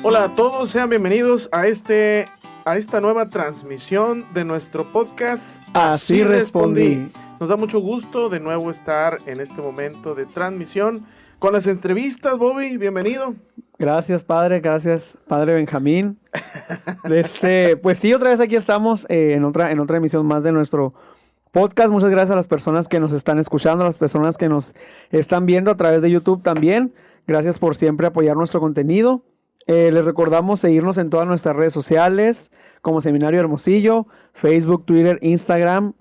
Hola a todos, sean bienvenidos a esta nueva transmisión de nuestro podcast. Así respondí. Nos da mucho gusto de nuevo estar en este momento de transmisión con las entrevistas. Bobby, bienvenido. Gracias, padre Benjamín. Pues sí, otra vez aquí estamos en otra emisión más de nuestro podcast. Muchas gracias a las personas que nos están escuchando, a las personas que nos están viendo a través de YouTube también. Gracias por siempre apoyar nuestro contenido. Les recordamos seguirnos en todas nuestras redes sociales como Seminario Hermosillo, Facebook, Twitter, Instagram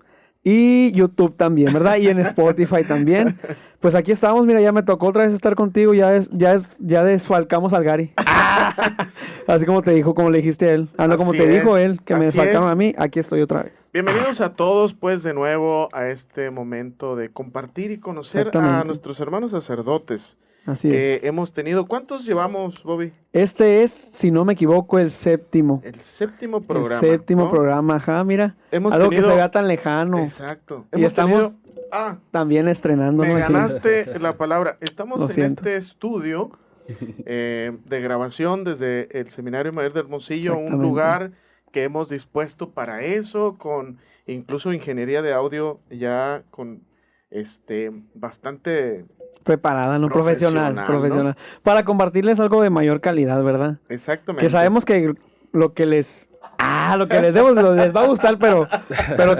y YouTube también, ¿verdad? Y en Spotify también. Pues aquí estamos, mira, ya me tocó otra vez estar contigo, ya desfalcamos al Gary. Así como te dijo, como le dijiste a él. No, como te dijo él, que me desfalcaron a mí, aquí estoy otra vez. Bienvenidos a todos, pues, de nuevo a este momento de compartir y conocer a nuestros hermanos sacerdotes. Así es. Hemos tenido, ¿cuántos llevamos, Bobby? Este es, si no me equivoco, el séptimo. El séptimo programa. El séptimo programa, ajá, mira. Algo que se vea tan lejano. Exacto. Y estamos también estrenando. Me ganaste la palabra. Estamos en este estudio de grabación desde el Seminario Mayor de Hermosillo, un lugar que hemos dispuesto para eso, con incluso ingeniería de audio ya con bastante preparada, ¿no? Profesional. ¿no? Para compartirles algo de mayor calidad, ¿verdad? Exactamente. Que sabemos que lo que les demos les va a gustar, pero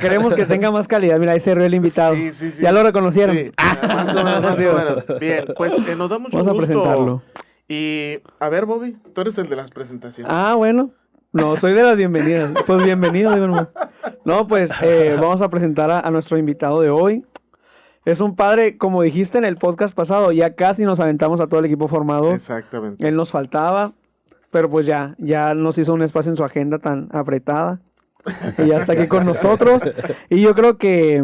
queremos que tenga más calidad. Mira, ahí se rió el invitado. Sí. ¿Ya lo reconocieron? Sí, más o menos. Bien, pues nos da mucho gusto. Vamos a presentarlo. Y, a ver, Bobby, tú eres el de las presentaciones. Bueno. No, soy de las bienvenidas. Pues bienvenido, digo nomás. No, pues vamos a presentar a nuestro invitado de hoy. Es un padre, como dijiste en el podcast pasado, ya casi nos aventamos a todo el equipo formado. Exactamente. Él nos faltaba, pero pues ya nos hizo un espacio en su agenda tan apretada. Y ya está aquí con nosotros. Y yo creo que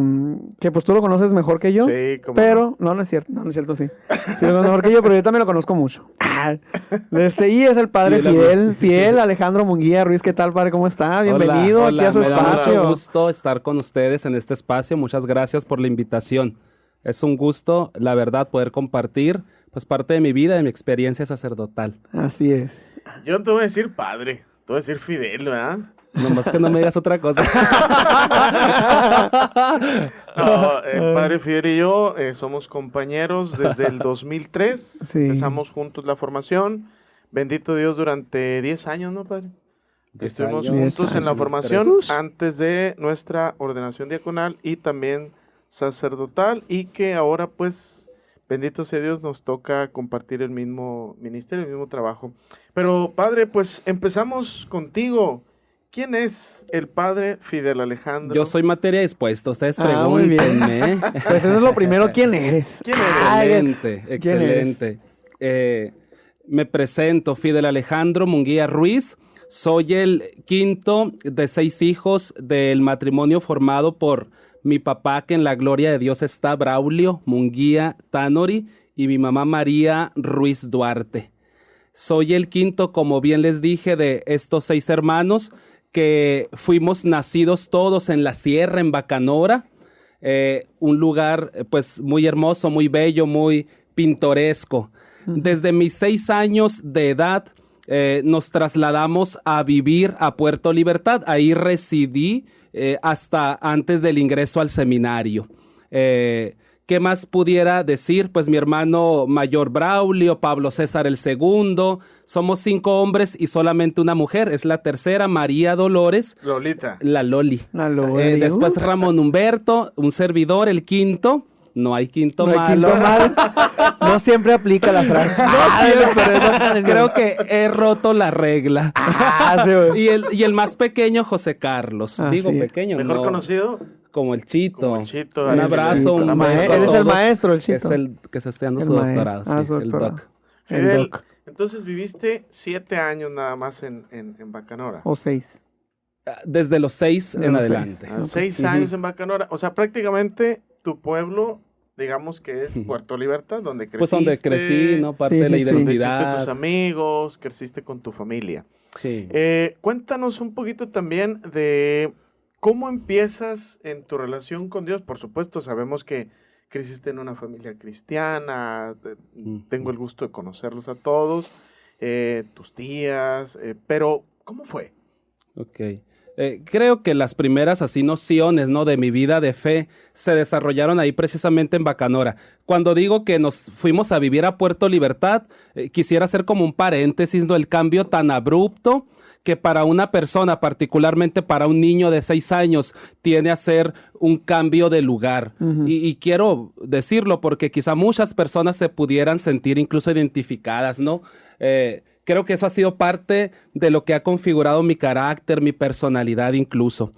pues tú lo conoces mejor que yo. Sí, como pero no es cierto, sí. Sí lo conoces mejor que yo, pero yo también lo conozco mucho. Y es el padre fiel, Alejandro Munguía Ruiz. ¿Qué tal, padre? ¿Cómo está? Bienvenido aquí a su espacio. Me da mucho gusto estar con ustedes en este espacio. Muchas gracias por la invitación. Es un gusto, la verdad, poder compartir pues parte de mi vida, de mi experiencia sacerdotal. Así es. Yo te voy a decir padre, te voy a decir Fidel, ¿verdad? Nomás que no me digas otra cosa. No, el padre Fidel y yo somos compañeros desde el 2003. Sí. Empezamos juntos la formación. Bendito Dios, durante 10 años, ¿no, padre? Estuvimos juntos en la formación antes de nuestra ordenación diaconal y también sacerdotal, y que ahora, pues, bendito sea Dios, nos toca compartir el mismo ministerio, el mismo trabajo. Pero, padre, pues, empezamos contigo. ¿Quién es el padre Fidel Alejandro? Yo soy materia dispuesta, ustedes pregúntenme. Pues eso es lo primero, ¿quién eres? Excelente. Me presento, Fidel Alejandro Munguía Ruiz. Soy el quinto de 6 hijos del matrimonio formado por mi papá, que en la gloria de Dios está, Braulio Munguía Tanori, y mi mamá María Ruiz Duarte. Soy el quinto, como bien les dije, de estos 6 hermanos que fuimos nacidos todos en la sierra, en Bacanora, un lugar pues muy hermoso, muy bello, muy pintoresco. Desde mis 6 años de edad nos trasladamos a vivir a Puerto Libertad. Ahí residí hasta antes del ingreso al seminario. ¿Qué más pudiera decir? Pues mi hermano mayor Braulio, Pablo César el segundo. Somos 5 hombres y solamente una mujer. Es la tercera, María Dolores. Lolita. La Loli. Después Ramón Humberto, un servidor, el quinto. No hay quinto malo. No siempre aplica la frase. Creo que he roto la regla. Sí, y el más pequeño, José Carlos. Digo sí. pequeño, ¿Mejor conocido? Como el Chito. Un abrazo, un beso. Él es el maestro, el Chito. Es el que se está dando su doctorado, el doc. Fidel, entonces viviste 7 años nada más en Bacanora. O 6. Desde los 6 en adelante. 6 años en Bacanora. O sea, prácticamente tu pueblo, digamos que es Puerto Libertad, donde creciste. Pues donde crecí, ¿no? Parte de la identidad. Creciste tus amigos, creciste con tu familia. Sí. Cuéntanos un poquito también de cómo empiezas en tu relación con Dios. Por supuesto, sabemos que creciste en una familia cristiana. Tengo el gusto de conocerlos a todos. tus tías, pero ¿cómo fue? Ok. Creo que las primeras así nociones, ¿no?, de mi vida de fe se desarrollaron ahí precisamente en Bacanora. Cuando digo que nos fuimos a vivir a Puerto Libertad, quisiera hacer como un paréntesis, ¿no?, el cambio tan abrupto que para una persona, particularmente para un niño de 6 años, tiene a ser un cambio de lugar. Y quiero decirlo porque quizá muchas personas se pudieran sentir incluso identificadas, ¿no? Creo que eso ha sido parte de lo que ha configurado mi carácter, mi personalidad incluso.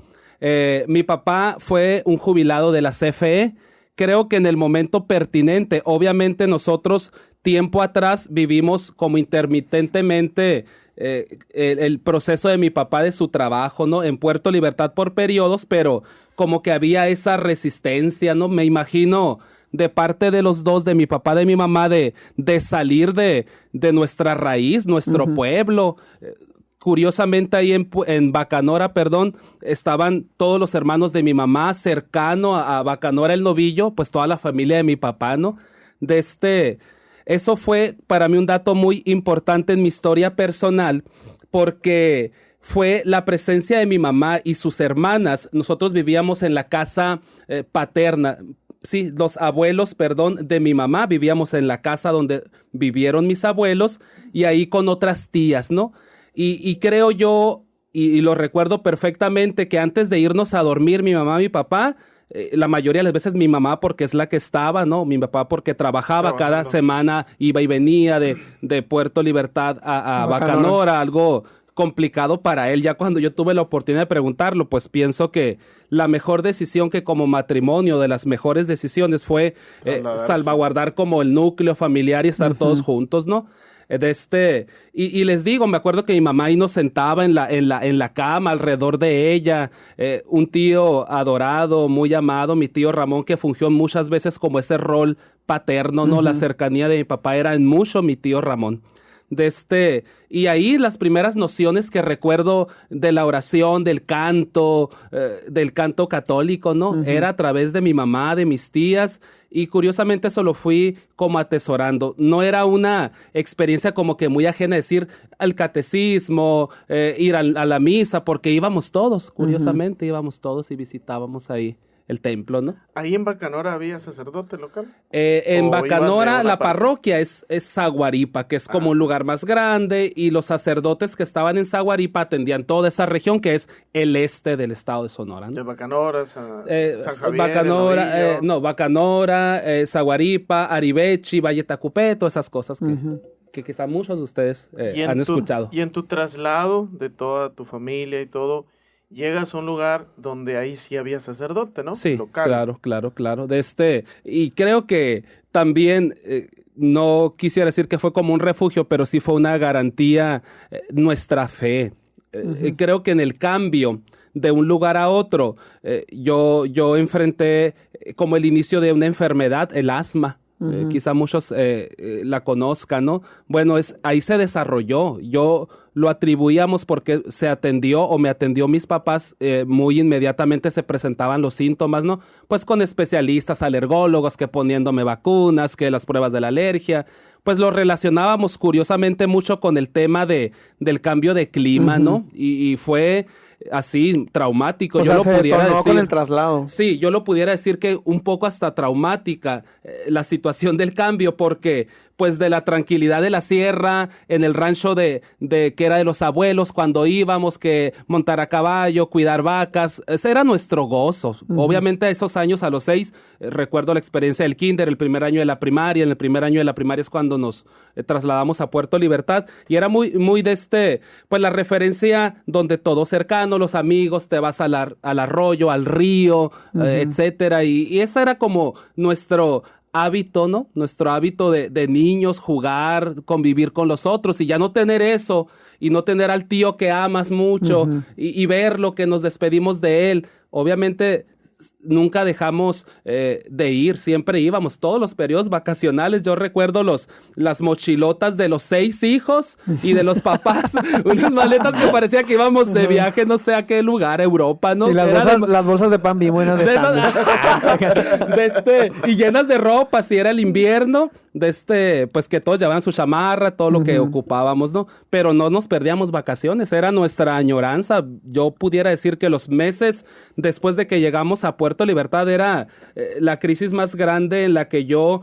Mi papá fue un jubilado de la CFE. Creo que en el momento pertinente, obviamente nosotros tiempo atrás vivimos como intermitentemente el proceso de mi papá de su trabajo, ¿no?, en Puerto Libertad por periodos, pero como que había esa resistencia, ¿no? Me imagino de parte de los dos, de mi papá, de mi mamá, de salir de nuestra raíz, nuestro pueblo. Curiosamente ahí en Bacanora, estaban todos los hermanos de mi mamá, cercano a Bacanora el Novillo, pues toda la familia de mi papá, ¿no? Eso fue para mí un dato muy importante en mi historia personal, porque fue la presencia de mi mamá y sus hermanas. Nosotros vivíamos en la casa paterna. Sí, los abuelos, de mi mamá, vivíamos en la casa donde vivieron mis abuelos y ahí con otras tías, ¿no? Y creo yo, y lo recuerdo perfectamente, que antes de irnos a dormir, mi mamá y mi papá, la mayoría de las veces mi mamá porque es la que estaba, ¿no? Mi papá porque trabajaba cada semana, iba y venía de Puerto Libertad a Bacanora, algo complicado para él. Ya cuando yo tuve la oportunidad de preguntarlo, pues pienso que la mejor decisión que como matrimonio, de las mejores decisiones, fue salvaguardar como el núcleo familiar y estar todos juntos, ¿no? Y les digo, me acuerdo que mi mamá ahí nos sentaba en la cama alrededor de ella, un tío adorado, muy amado, mi tío Ramón, que fungió muchas veces como ese rol paterno, ¿no? La cercanía de mi papá era en mucho mi tío Ramón. Y ahí las primeras nociones que recuerdo de la oración, del canto católico, ¿no? Era a través de mi mamá, de mis tías, y curiosamente eso lo fui como atesorando. No era una experiencia como que muy ajena, decir al catecismo, ir a la misa, porque íbamos todos, curiosamente, íbamos todos y visitábamos ahí el templo, ¿no? ¿Ahí en Bacanora había sacerdote local? En Bacanora la parroquia es Zaguaripa, que es como un lugar más grande, y los sacerdotes que estaban en Zaguaripa atendían toda esa región que es el este del estado de Sonora, ¿no? De Bacanora, San Javier, Bacanora, Bacanora, Zaguaripa, Aribechi, Valle Tacupé, todas esas cosas que quizá muchos de ustedes han escuchado. Y en tu traslado de toda tu familia y todo, llegas a un lugar donde ahí sí había sacerdote, ¿no? Sí, local. claro. Y creo que también, no quisiera decir que fue como un refugio, pero sí fue una garantía nuestra fe. Creo que en el cambio de un lugar a otro, yo enfrenté como el inicio de una enfermedad, el asma. Quizá muchos la conozcan, ¿no? Bueno, ahí se desarrolló. Yo lo atribuíamos porque se atendió o me atendió mis papás, muy inmediatamente se presentaban los síntomas, ¿no? Pues con especialistas, alergólogos, que poniéndome vacunas, que las pruebas de la alergia. Pues lo relacionábamos curiosamente mucho con el tema del cambio de clima, ¿no? Y fue así traumático. Yo lo pudiera decir con el traslado. Sí, yo lo pudiera decir que un poco hasta traumática la situación del cambio, porque pues de la tranquilidad de la sierra, en el rancho de que era de los abuelos, cuando íbamos, que montar a caballo, cuidar vacas, ese era nuestro gozo. Obviamente a esos años, a los 6, recuerdo la experiencia del kinder, el primer año de la primaria. En el primer año de la primaria es cuando nos trasladamos a Puerto Libertad, y era muy pues la referencia donde todo cercano, los amigos, te vas al arroyo, al río, etcétera, y ese era como nuestro hábito, ¿no? Nuestro hábito de niños, jugar, convivir con los otros, y ya no tener eso, y no tener al tío que amas mucho, y verlo, que nos despedimos de él. Obviamente nunca dejamos de ir, siempre íbamos, todos los periodos vacacionales. Yo recuerdo las mochilotas de los 6 hijos y de los papás, unas maletas que parecía que íbamos de viaje, no sé a qué lugar, Europa, ¿no? Sí, las bolsas de pan bien buenas de y llenas de ropa, si era el invierno, pues que todos llevaban su chamarra, todo lo que ocupábamos, ¿no? Pero no nos perdíamos vacaciones, era nuestra añoranza. Yo pudiera decir que los meses después de que llegamos a Puerto Libertad era la crisis más grande en la que yo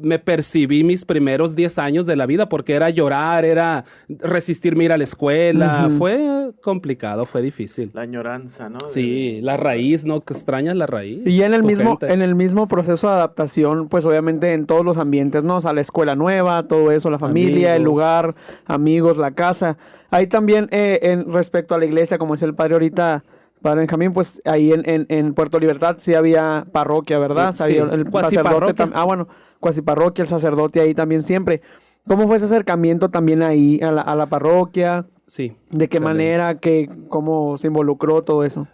me percibí mis primeros 10 años de la vida, porque era llorar, era resistirme ir a la escuela, fue complicado, fue difícil. La añoranza, ¿no? Sí, la raíz, ¿no? Que extrañas la raíz. Y en en el mismo proceso de adaptación, pues obviamente en todos los ambientes, ¿no? O sea, la escuela nueva, todo eso, la familia, el lugar, amigos, la casa. Ahí también, en respecto a la iglesia, como decía el padre ahorita, padre Benjamín, pues ahí en Puerto Libertad sí había parroquia, ¿verdad? Sí, Había el sacerdote bueno, cuasiparroquia, el sacerdote ahí también siempre. ¿Cómo fue ese acercamiento también ahí a la parroquia? Sí. ¿De qué manera? ¿Cómo se involucró todo eso?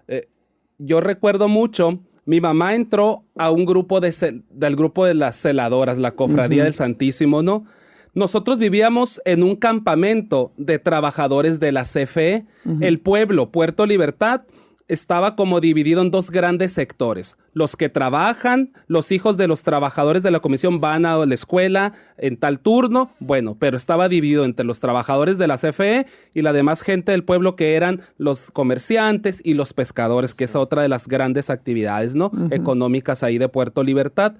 Yo recuerdo mucho, mi mamá entró a un grupo del grupo de las celadoras, la Cofradía del Santísimo, ¿no? Nosotros vivíamos en un campamento de trabajadores de la CFE. El pueblo, Puerto Libertad, estaba como dividido en dos grandes sectores. Los que trabajan, los hijos de los trabajadores de la comisión van a la escuela en tal turno, bueno, pero estaba dividido entre los trabajadores de la CFE y la demás gente del pueblo, que eran los comerciantes y los pescadores, que es otra de las grandes actividades, ¿no? Económicas ahí de Puerto Libertad.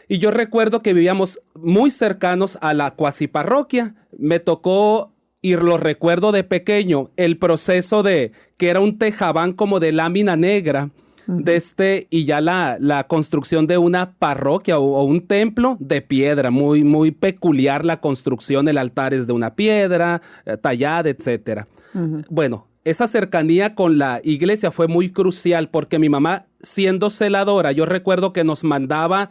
Y yo recuerdo que vivíamos muy cercanos a la cuasiparroquia. Me tocó, y lo recuerdo de pequeño, el proceso de que era un tejabán como de lámina negra, y ya la construcción de una parroquia o un templo de piedra, muy, muy peculiar la construcción. El altar es de una piedra tallada, etcétera. Bueno, esa cercanía con la iglesia fue muy crucial, porque mi mamá, siendo celadora, yo recuerdo que nos mandaba,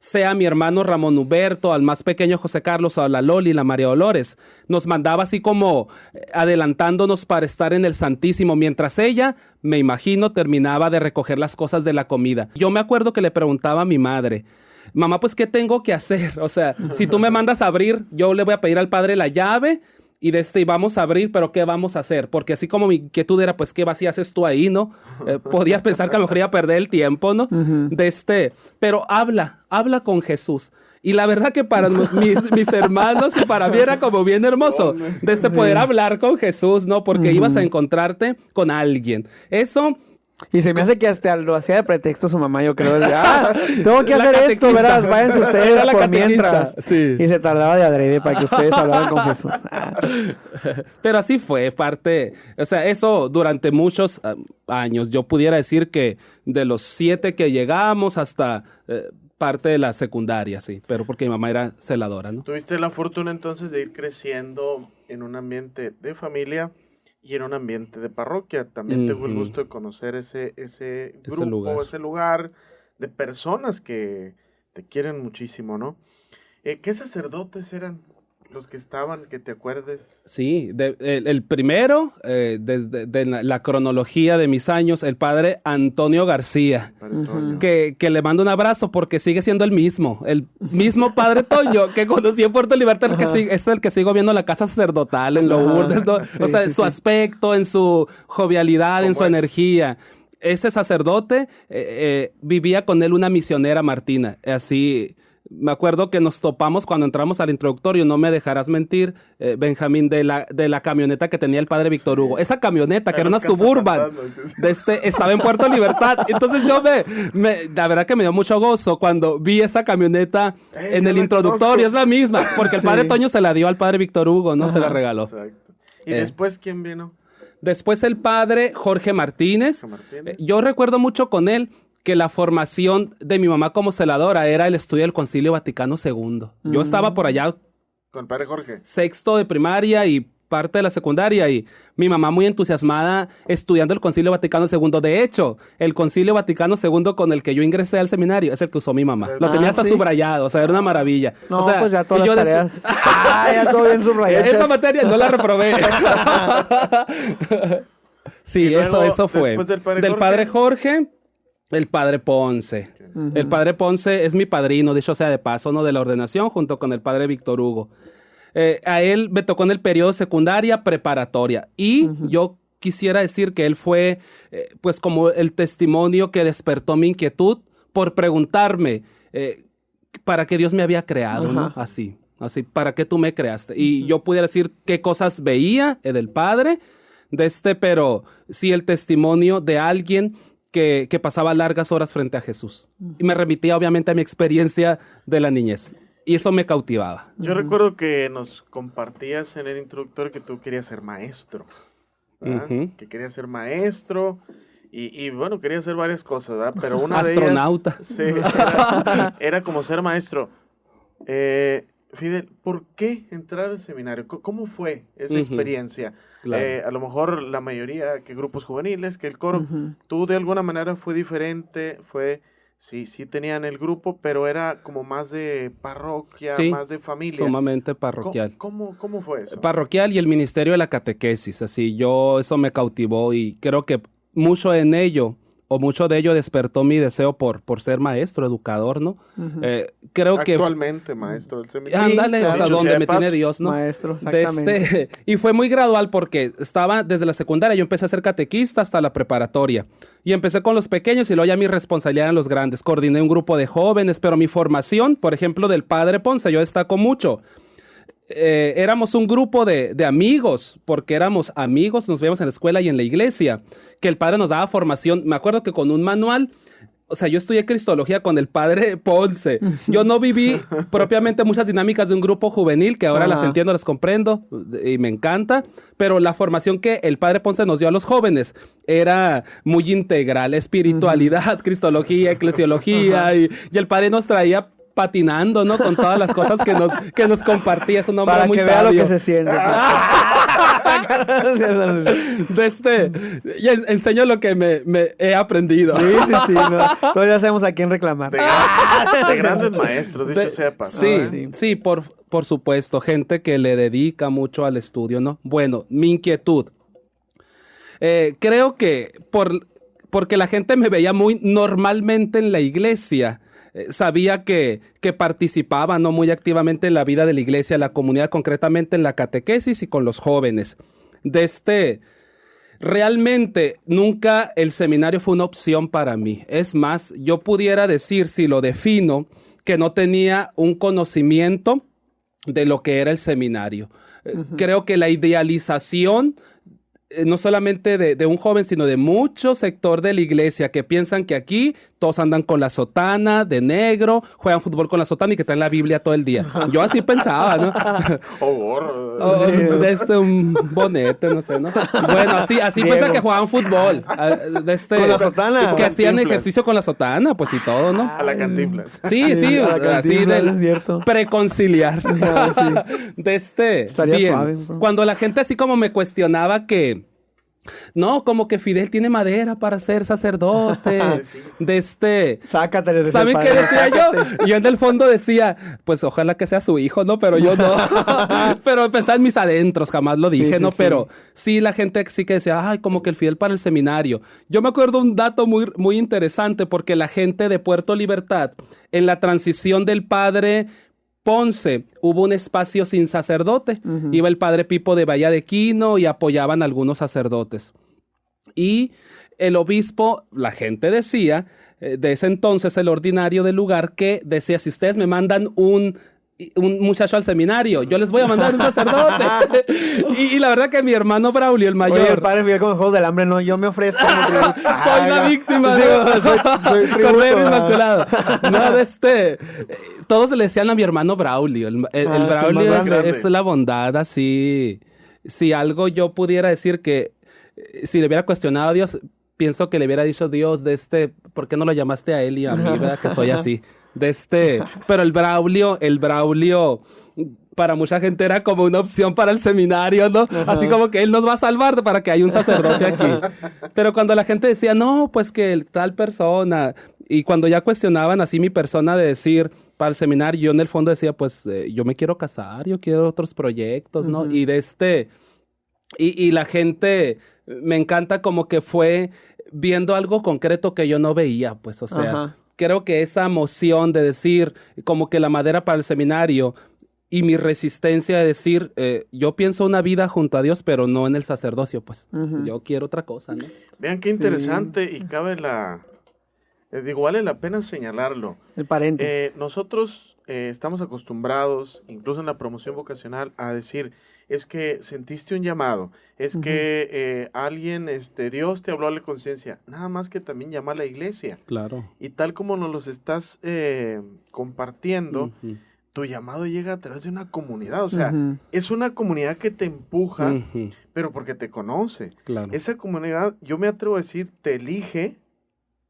sea mi hermano Ramón Huberto, al más pequeño José Carlos, a la Loli, la María Dolores, nos mandaba así como adelantándonos para estar en el Santísimo, mientras ella, me imagino, terminaba de recoger las cosas de la comida. Yo me acuerdo que le preguntaba a mi madre: mamá, pues, ¿qué tengo que hacer? O sea, si tú me mandas a abrir, yo le voy a pedir al padre la llave y y vamos a abrir, pero ¿qué vamos a hacer? Porque así como mi inquietud era, pues, ¿qué vacías haces tú ahí, no? Podías pensar que a lo mejor iba a perder el tiempo, ¿no? Pero habla con Jesús. Y la verdad que para mis hermanos y para mí era como bien hermoso poder hablar con Jesús, ¿no? Porque ibas a encontrarte con alguien. Eso... Y se me hace que hasta lo hacía de pretexto su mamá, yo creo. Tengo que hacer esto, ¿verdad? Váyanse ustedes por mientras. Sí. Y se tardaba de adrede para que ustedes hablaran con Jesús. Pero así fue parte, o sea, eso durante muchos años. Yo pudiera decir que de los 7 que llegamos hasta parte de la secundaria, sí. Pero porque mi mamá era celadora, ¿no? Tuviste la fortuna entonces de ir creciendo en un ambiente de familia y en un ambiente de parroquia. También tengo el gusto de conocer ese grupo, ese lugar de personas que te quieren muchísimo, ¿no? ¿Qué sacerdotes eran los que estaban, que te acuerdes? Sí, el primero, desde la cronología de mis años, el padre Antonio García, que le mando un abrazo porque sigue siendo el mismo padre Toño que conocí en Puerto Libertad, es el que sigo viendo en la casa sacerdotal, en Lourdes, ¿no? Sí, o sea, en su aspecto, en su jovialidad, en su energía. Ese sacerdote, vivía con él una misionera, Martina, así... Me acuerdo que nos topamos cuando entramos al introductorio, no me dejarás mentir, Benjamín, de la camioneta que tenía el padre Víctor Hugo. Esa camioneta, que era una Suburban, estaba en Puerto Libertad. Entonces yo la verdad que me dio mucho gozo cuando vi esa camioneta en el introductorio. Es la misma, porque el padre Toño se la dio al padre Víctor Hugo, ¿no? Se la regaló. Exacto. ¿Y después quién vino? Después el padre Jorge Martínez. Yo recuerdo mucho con él que la formación de mi mamá como celadora era el estudio del Concilio Vaticano II. Yo estaba por allá... ¿Con el padre Jorge? 6º de primaria y parte de la secundaria, y mi mamá muy entusiasmada estudiando el Concilio Vaticano II. De hecho, el Concilio Vaticano II con el que yo ingresé al seminario es el que usó mi mamá. Lo tenía hasta subrayado, o sea, era una maravilla. No, o sea, pues ya todas las tareas. Ya todo bien subrayado. Esa materia no la reprobé. Sí, eso fue. Del padre Jorge, el padre Ponce. El padre Ponce es mi padrino, dicho sea de paso, ¿no? De la ordenación, junto con el padre Víctor Hugo. A él me tocó en el periodo secundaria preparatoria. Y yo quisiera decir que él fue, pues, como el testimonio que despertó mi inquietud por preguntarme, para qué Dios me había creado, ¿no? Así, ¿para qué tú me creaste? Y yo pudiera decir qué cosas veía del Padre, pero sí el testimonio de alguien que pasaba largas horas frente a Jesús. Y me remitía obviamente a mi experiencia de la niñez. Y eso me cautivaba. Yo recuerdo que nos compartías en el introductor que tú querías ser maestro, ¿verdad? Que querías ser maestro y bueno, querías hacer varias cosas, ¿verdad? Pero una astronauta. de ellas, sí, era como ser maestro. Fidel, ¿por qué entrar al seminario? ¿Cómo fue esa experiencia? Claro. A lo mejor la mayoría, que grupos juveniles, que el coro, tú de alguna manera fue diferente, sí tenían el grupo, pero era como más de parroquia, Sí, más de familia. Sumamente parroquial. ¿Cómo fue eso? Parroquial y el ministerio de la catequesis, así, eso me cautivó y creo que mucho de ello despertó mi deseo por ser maestro, educador, ¿no? Creo que... Actualmente, maestro del seminario. Ándale, o sea, Dicho donde sea de me paso. tiene Dios, ¿no? Maestro, exactamente. Y fue muy gradual porque estaba desde la secundaria, yo empecé a ser catequista hasta la preparatoria. Y empecé con los pequeños y luego ya mi responsabilidad eran los grandes. Coordiné un grupo de jóvenes, pero mi formación, por ejemplo, del Padre Ponce, yo destaco mucho. Éramos un grupo de amigos, porque éramos amigos, nos veíamos en la escuela y en la iglesia, que el padre nos daba formación. Me acuerdo que con un manual, o sea, yo estudié Cristología con el padre Ponce. Yo no viví propiamente muchas dinámicas de un grupo juvenil, que ahora las entiendo, las comprendo y me encanta, pero la formación que el padre Ponce nos dio a los jóvenes era muy integral, espiritualidad, Cristología, eclesiología, y el padre nos traía patinando, ¿no? Con todas las cosas que nos compartía. Es un hombre muy sabio. Para que vea lo que se siente. Y enseño lo que me he aprendido. Sí. No. Todos ya sabemos a quién reclamar. De grandes maestros, dicho sea paso. Sí, por supuesto. Gente que le dedica mucho al estudio, ¿no? Bueno, mi inquietud. Creo que porque la gente me veía muy normalmente en la iglesia, sabía que participaba, ¿no? Muy activamente en la vida de la iglesia, la comunidad, concretamente en la catequesis y con los jóvenes. Realmente nunca el seminario fue una opción para mí. Es más, yo pudiera decir, si lo defino, que no tenía un conocimiento de lo que era el seminario. Creo que la idealización no solamente de un joven, sino de mucho sector de la iglesia que piensan que aquí todos andan con la sotana de negro, juegan fútbol con la sotana y que traen la Biblia todo el día. Yo así pensaba, ¿no? Un bonete, no sé, ¿no? Bueno, así piensan que jugaban fútbol. Con la sotana. Que hacían ejercicio con la sotana, pues y todo, ¿no? A la Cantinflas. Sí, así del preconciliar. Estaría bien. suave, bro. Cuando la gente así como me cuestionaba que no, como que Fidel tiene madera para ser sacerdote. Sácate. ¿Saben qué decía yo? Yo en el fondo decía, pues ojalá que sea su hijo, ¿no? Pero yo no. Pero pensaba en mis adentros, jamás lo dije, ¿no? Pero sí, la gente sí que decía, ay, como que el Fidel para el seminario. Yo me acuerdo un dato muy, muy interesante, porque la gente de Puerto Libertad, en la transición del padre Ponce, hubo un espacio sin sacerdote. Iba el padre Pipo de Bahía de Quino y apoyaban a algunos sacerdotes. Y el obispo, la gente decía, de ese entonces el ordinario del lugar, que decía, si ustedes me mandan un muchacho al seminario, yo les voy a mandar un sacerdote. y la verdad que mi hermano Braulio, el mayor... Oye, el padre Fidel con los Juegos del Hambre, no, yo me ofrezco. Soy la víctima. Soy Cordero Inmaculado. Todos le decían a mi hermano Braulio. El Braulio es la bondad, así. Si algo yo pudiera decir que, si le hubiera cuestionado a Dios, pienso que le hubiera dicho Dios ¿por qué no lo llamaste a él y a mí, verdad? Que soy así. Pero el Braulio para mucha gente era como una opción para el seminario, ¿no? Así como que él nos va a salvar para que haya un sacerdote aquí. Pero cuando la gente decía, no, pues que tal persona, y cuando ya cuestionaban así mi persona de decir para el seminario, yo en el fondo decía, pues yo me quiero casar, yo quiero otros proyectos, ¿no? Y y la gente me encanta como que fue viendo algo concreto que yo no veía, pues, o sea, creo que esa emoción de decir como que la madera para el seminario y mi resistencia de decir, yo pienso una vida junto a Dios, pero no en el sacerdocio, pues, yo quiero otra cosa, ¿no? Vean qué interesante y cabe digo, vale la pena señalarlo. El paréntesis. Nosotros estamos acostumbrados, incluso en la promoción vocacional, a decir, es que sentiste un llamado, es que alguien, Dios te habló a la conciencia, nada más que también llama a la iglesia. Claro. Y tal como nos los estás compartiendo, tu llamado llega a través de una comunidad, o sea, es una comunidad que te empuja, pero porque te conoce. Claro. Esa comunidad, yo me atrevo a decir, te elige,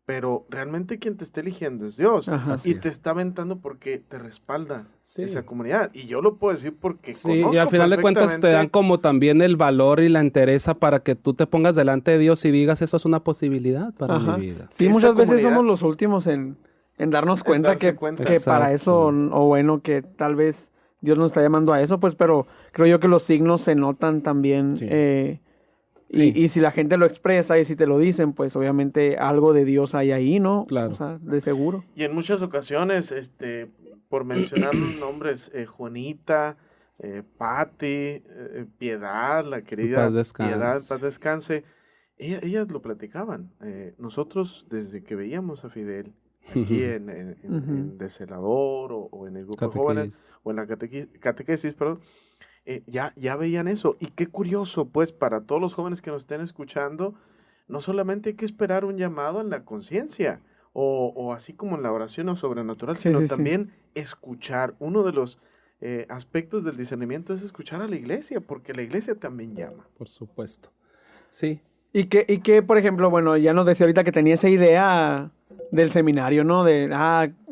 pero realmente quien te está eligiendo es Dios. Ajá. Y te está aventando porque te respalda Sí. esa comunidad. Y yo lo puedo decir porque Sí, conozco y al final de cuentas te dan perfectamente. como también el valor y la entereza para que tú te pongas delante de Dios y digas, eso es una posibilidad para Ajá. mi vida. Sí, Esa muchas veces comunidad- somos los últimos en darnos cuenta darse que, cuenta. que para eso, Exacto. o bueno, que tal vez Dios nos está llamando a eso, pues, pero creo yo que los signos se notan también. Sí. Y, Sí. y si la gente lo expresa y si te lo dicen, pues obviamente algo de Dios hay ahí, ¿no? Claro. O sea, de seguro. Y en muchas ocasiones, por mencionar los nombres, Juanita, Patti, Piedad, la querida paz descanse. Piedad, paz descanse, ellas lo platicaban. Nosotros, desde que veíamos a Fidel aquí en Descelador o en el grupo de jóvenes, o en la catequesis, perdón, ya veían eso. Y qué curioso, pues, para todos los jóvenes que nos estén escuchando, no solamente hay que esperar un llamado en la conciencia, o así como en la oración o sobrenatural, Sí, sino sí, sí. también escuchar. Uno de los aspectos del discernimiento es escuchar a la iglesia, porque la iglesia también llama. Por supuesto. Sí. Y que, por ejemplo, bueno, ya nos decía ahorita que tenía esa idea del seminario, ¿no? De,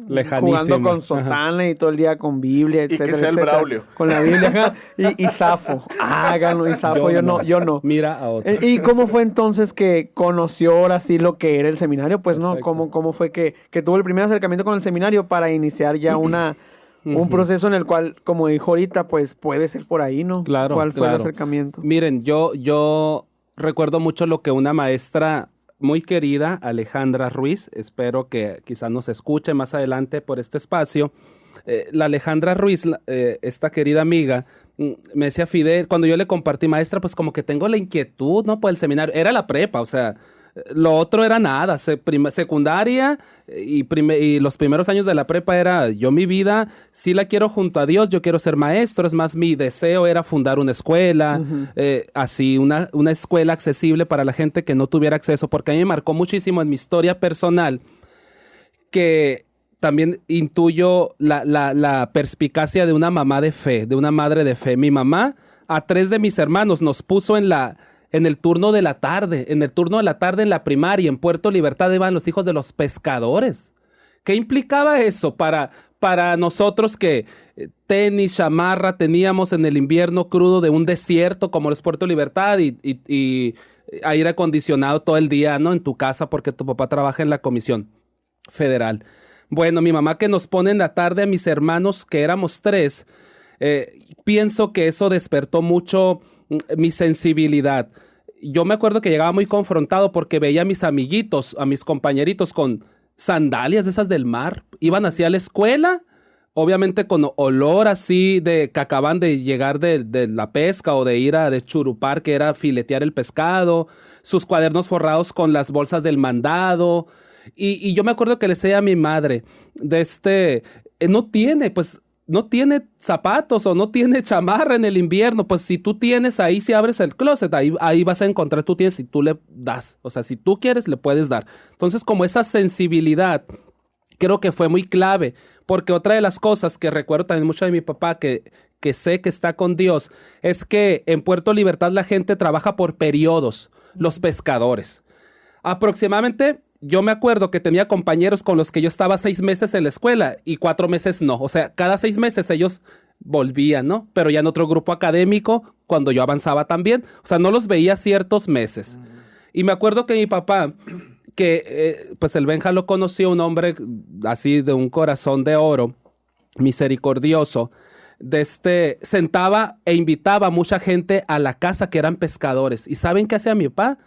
Lejanísima. jugando con sotana y todo el día con Biblia, que etcétera, sea el etcétera. Braulio. Con la Biblia, ajá. Y Safo. Háganlo, y Safo, yo no. Mira a otro. ¿Y cómo fue entonces que conoció ahora sí lo que era el seminario? Pues, ¿no? Perfecto. ¿Cómo fue que tuvo el primer acercamiento con el seminario para iniciar ya un proceso en el cual, como dijo ahorita, pues puede ser por ahí, ¿no? Claro, ¿Cuál fue el claro. acercamiento? Miren, yo recuerdo mucho lo que una maestra muy querida, Alejandra Ruiz, espero que quizás nos escuche más adelante por este espacio. La Alejandra Ruiz, esta querida amiga, me decía, Fidel, cuando yo le compartí, maestra, pues como que tengo la inquietud, ¿no? Por el seminario. Era la prepa, o sea, lo otro era nada. Secundaria y los primeros años de la prepa era, yo mi vida, sí la quiero junto a Dios, yo quiero ser maestro. Es más, mi deseo era fundar una escuela, así, una escuela accesible para la gente que no tuviera acceso, porque a mí me marcó muchísimo en mi historia personal que también intuyo la perspicacia de una mamá de fe, de una madre de fe. Mi mamá a 3 de mis hermanos nos puso en el turno de la tarde, en la primaria, en Puerto Libertad iban los hijos de los pescadores. ¿Qué implicaba eso para nosotros que tenis, chamarra teníamos en el invierno crudo de un desierto como es Puerto Libertad y aire acondicionado todo el día, ¿no? En tu casa porque tu papá trabaja en la Comisión Federal? Bueno, mi mamá que nos pone en la tarde a mis hermanos, que éramos 3, pienso que eso despertó mucho mi sensibilidad. Yo me acuerdo que llegaba muy confrontado porque veía a mis amiguitos, a mis compañeritos con sandalias de esas del mar. Iban así a la escuela, obviamente con olor así de que acaban de llegar de la pesca o de ir de churupar, que era filetear el pescado, sus cuadernos forrados con las bolsas del mandado. Y yo me acuerdo que le decía a mi madre, no tiene zapatos o no tiene chamarra en el invierno, pues si tú tienes ahí, si abres el closet, ahí vas a encontrar, tú tienes y tú le das. O sea, si tú quieres, le puedes dar. Entonces, como esa sensibilidad, creo que fue muy clave, porque otra de las cosas que recuerdo también mucho de mi papá, que sé que está con Dios, es que en Puerto Libertad la gente trabaja por periodos, los pescadores. Aproximadamente, yo me acuerdo que tenía compañeros con los que yo estaba 6 meses en la escuela y 4 meses no. O sea, cada 6 meses ellos volvían, ¿no? Pero ya en otro grupo académico, cuando yo avanzaba también. O sea, no los veía ciertos meses. Y me acuerdo que mi papá, que pues el Benja lo conoció, un hombre así de un corazón de oro, misericordioso, sentaba e invitaba a mucha gente a la casa que eran pescadores. ¿Y saben qué hacía mi papá?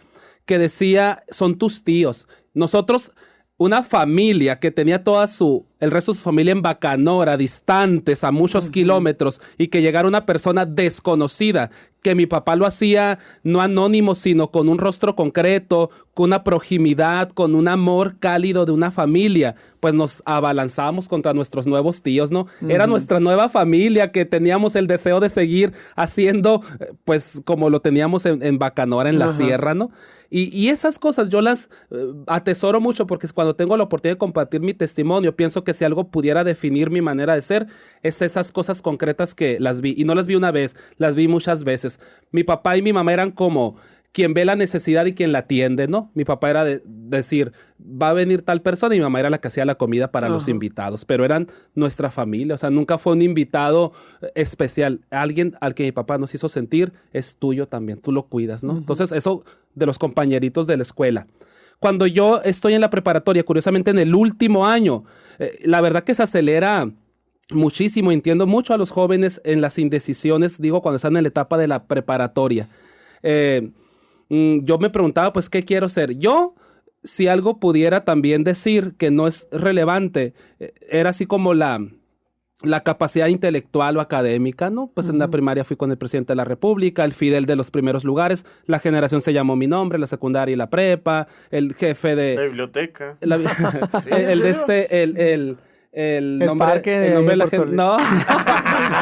Que decía, son tus tíos. Nosotros, una familia que tenía toda su el resto de su familia en Bacanora, distantes a muchos kilómetros, y que llegara una persona desconocida, que mi papá lo hacía no anónimo, sino con un rostro concreto, con una proximidad, con un amor cálido de una familia, pues nos abalanzábamos contra nuestros nuevos tíos, ¿no? Era nuestra nueva familia que teníamos el deseo de seguir haciendo, pues como lo teníamos en Bacanora, en la sierra, ¿no? Y esas cosas yo las atesoro mucho, porque cuando tengo la oportunidad de compartir mi testimonio, pienso que si algo pudiera definir mi manera de ser, es esas cosas concretas que las vi. Y no las vi una vez, las vi muchas veces. Mi papá y mi mamá eran como quien ve la necesidad y quien la atiende, ¿no? Mi papá era de decir, va a venir tal persona, y mi mamá era la que hacía la comida para los invitados, pero eran nuestra familia, o sea, nunca fue un invitado especial. Alguien al que mi papá nos hizo sentir es tuyo también, tú lo cuidas, ¿no? Entonces, eso de los compañeritos de la escuela. Cuando yo estoy en la preparatoria, curiosamente en el último año, la verdad que se acelera muchísimo. Entiendo mucho a los jóvenes en las indecisiones, digo, cuando están en la etapa de la preparatoria. Yo me preguntaba, pues, ¿qué quiero ser? Yo, si algo pudiera también decir que no es relevante, era así como la capacidad intelectual o académica, ¿no? Pues en la primaria fui con el presidente de la República, el Fidel de los primeros lugares, la generación se llamó mi nombre, la secundaria y la prepa, el jefe de... La biblioteca. El El nombre, parque el nombre de la Puerto gen- no,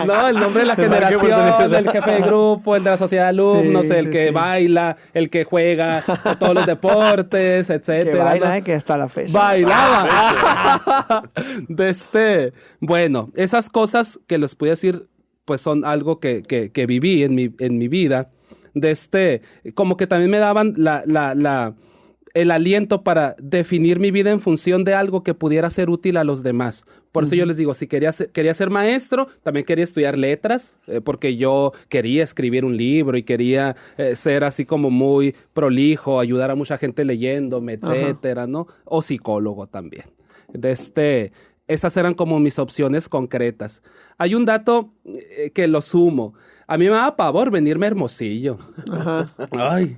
no, el nombre de la El parque Puerto generación, Rico. el jefe de grupo, el de la sociedad de alumnos, Sí, el sí, que sí. baila, el que juega a todos los deportes, Que etcétera, baila, ¿no? que hasta la fecha. Bailaba. Bueno, esas cosas que les puedo decir, pues son algo que viví en mi vida. Como que también me daban el aliento para definir mi vida en función de algo que pudiera ser útil a los demás. Por eso yo les digo, si quería ser maestro, también quería estudiar letras, porque yo quería escribir un libro y quería ser así como muy prolijo, ayudar a mucha gente leyéndome, etcétera, ¿no? O psicólogo también. Esas eran como mis opciones concretas. Hay un dato que lo sumo. A mí me daba pavor venirme a Hermosillo. Ay,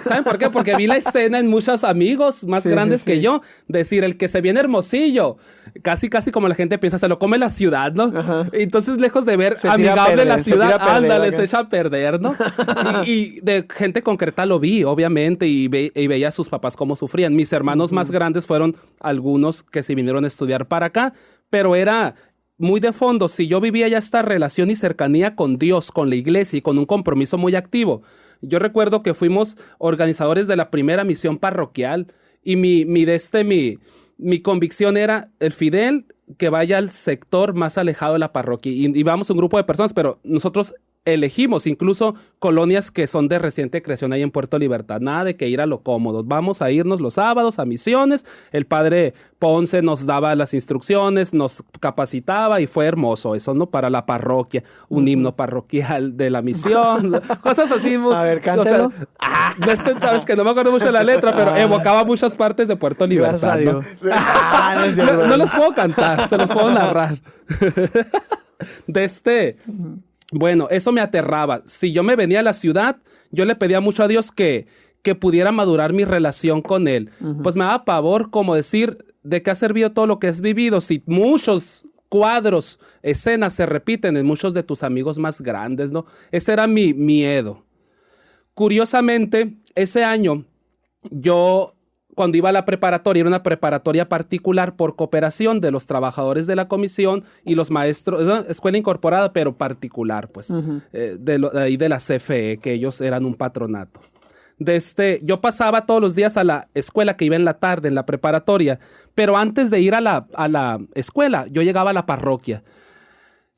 ¿saben por qué? Porque vi la escena en muchos amigos más grandes que yo. Decir, el que se viene a Hermosillo, casi como la gente piensa, se lo come la ciudad, ¿no? Entonces, lejos de ver amigable la ciudad, ándale, se echa a perder, ¿no? y de gente concreta lo vi, obviamente, y veía a sus papás cómo sufrían. Mis hermanos más grandes fueron algunos que se vinieron a estudiar para acá, pero era... muy de fondo, si yo vivía ya esta relación y cercanía con Dios, con la iglesia y con un compromiso muy activo. Yo recuerdo que fuimos organizadores de la primera misión parroquial y mi convicción era el Fidel que vaya al sector más alejado de la parroquia. Y vamos un grupo de personas, pero nosotros elegimos incluso colonias que son de reciente creación ahí en Puerto Libertad. Nada de que ir a lo cómodo. Vamos a irnos los sábados a misiones. El padre Ponce nos daba las instrucciones, nos capacitaba y fue hermoso eso, ¿no? Para la parroquia. Un himno parroquial de la misión. Cosas así. A ver, cántelo. Sabes que no me acuerdo mucho de la letra, pero evocaba muchas partes de Puerto Libertad, Gracias a ¿no? Dios. No los puedo cantar, se los puedo narrar. Bueno, eso me aterraba. Si yo me venía a la ciudad, yo le pedía mucho a Dios que pudiera madurar mi relación con Él. Pues me daba pavor como decir, ¿de qué ha servido todo lo que has vivido? Si muchos cuadros, escenas se repiten en muchos de tus amigos más grandes, ¿no? Ese era mi miedo. Curiosamente, ese año, yo... cuando iba a la preparatoria, era una preparatoria particular por cooperación de los trabajadores de la comisión y los maestros, es una escuela incorporada, pero particular, pues, de ahí de la CFE, que ellos eran un patronato. Yo pasaba todos los días a la escuela que iba en la tarde, en la preparatoria, pero antes de ir a la escuela, yo llegaba a la parroquia.